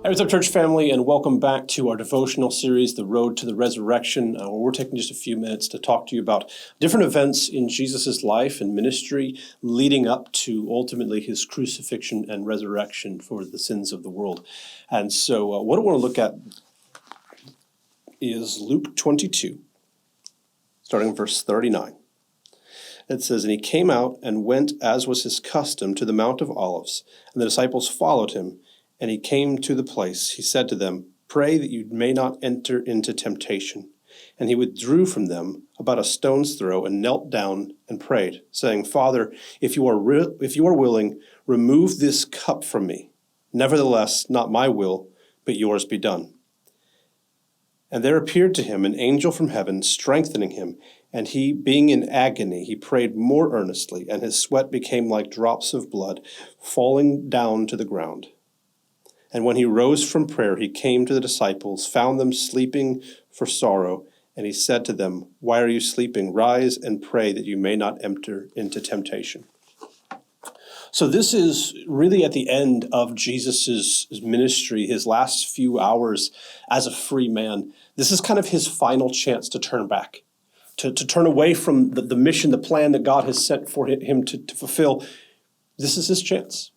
Hey, what's up, church family, and welcome back to our devotional series, The Road to the Resurrection, where we're taking just a few minutes to talk to you about different events in Jesus' life and ministry leading up to ultimately his crucifixion and resurrection for the sins of the world. And so what I want to look at is Luke 22, starting in verse 39. It says, "And he came out and went, as was his custom, to the Mount of Olives, and the disciples followed him. And he came to the place. He said to them, 'Pray that you may not enter into temptation.' And he withdrew from them about a stone's throw and knelt down and prayed, saying, 'Father, if you are willing, remove this cup from me. Nevertheless, not my will, but yours be done.' And there appeared to him an angel from heaven, strengthening him. And he, being in agony, he prayed more earnestly, and his sweat became like drops of blood falling down to the ground. And when he rose from prayer, he came to the disciples, found them sleeping for sorrow, and he said to them, 'Why are you sleeping? Rise and pray that you may not enter into temptation.'" So this is really at the end of Jesus' ministry, his last few hours as a free man. This is kind of his final chance to turn back, to turn away from the mission, the plan that God has set for him to fulfill. This is his chance.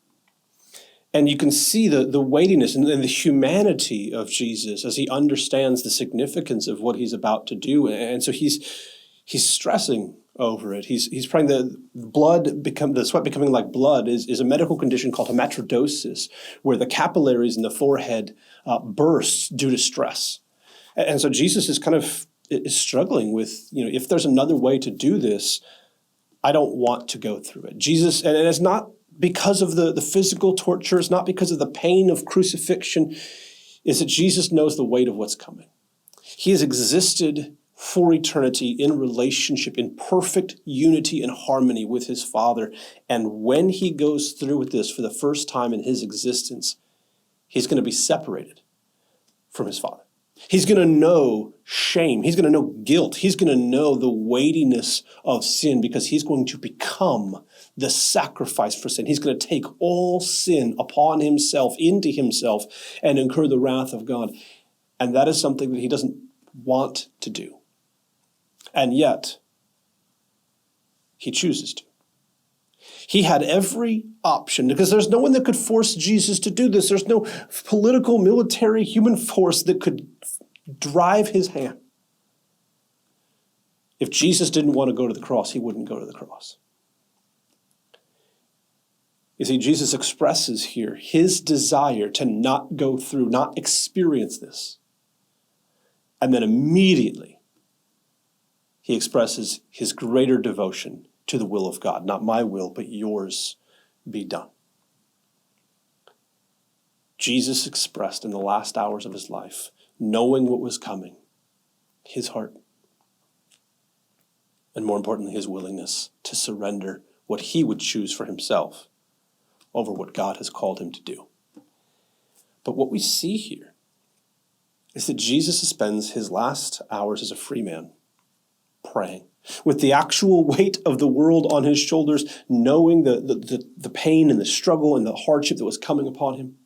And you can see the weightiness and the humanity of Jesus as he understands the significance of what he's about to do. And so he's stressing over it. He's praying the sweat becoming like blood is a medical condition called hematodosis, where the capillaries in the forehead burst due to stress. And so Jesus is kind of is struggling with, if there's another way to do this, I don't want to go through it. Jesus, and it's not because of the physical torture, it's not because of the pain of crucifixion, is that Jesus knows the weight of what's coming. He has existed for eternity in relationship, in perfect unity and harmony with his Father. And when he goes through with this for the first time in his existence, he's going to be separated from his Father. He's going to know shame. He's going to know guilt. He's going to know the weightiness of sin because he's going to become the sacrifice for sin. He's going to take all sin upon himself, into himself, and incur the wrath of God. And that is something that he doesn't want to do. And yet, he chooses to. He had every option because there's no one that could force Jesus to do this. There's no political, military, human force that could drive his hand. If Jesus didn't want to go to the cross, he wouldn't go to the cross. You see, Jesus expresses here his desire to not go through, not experience this. And then immediately, he expresses his greater devotion to the will of God. Not my will, but yours be done. Jesus expressed in the last hours of his life, knowing what was coming, his heart, and more importantly, his willingness to surrender what he would choose for himself over what God has called him to do. But what we see here is that Jesus spends his last hours as a free man praying, with the actual weight of the world on his shoulders, knowing the pain and the struggle and the hardship that was coming upon him.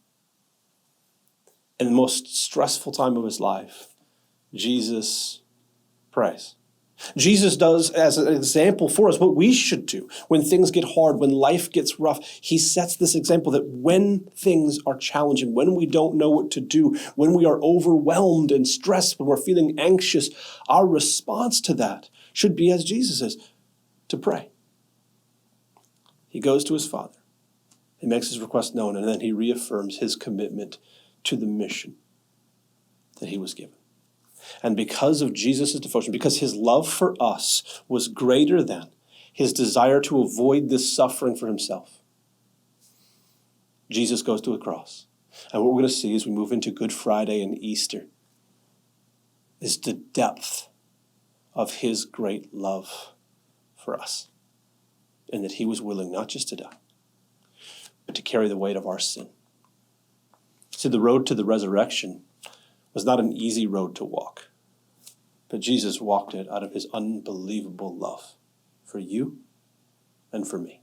In the most stressful time of his life, Jesus prays. Jesus does, as an example for us, what we should do when things get hard, when life gets rough. He sets this example that when things are challenging, when we don't know what to do, when we are overwhelmed and stressed, when we're feeling anxious, our response to that should be, as Jesus is, to pray. He goes to his Father. He makes his request known, and then he reaffirms his commitment to the mission that he was given. And because of Jesus' devotion, because his love for us was greater than his desire to avoid this suffering for himself, Jesus goes to a cross. And what we're going to see as we move into Good Friday and Easter is the depth of his great love for us. And that he was willing not just to die, but to carry the weight of our sin. See, the road to the resurrection was not an easy road to walk, but Jesus walked it out of his unbelievable love for you and for me.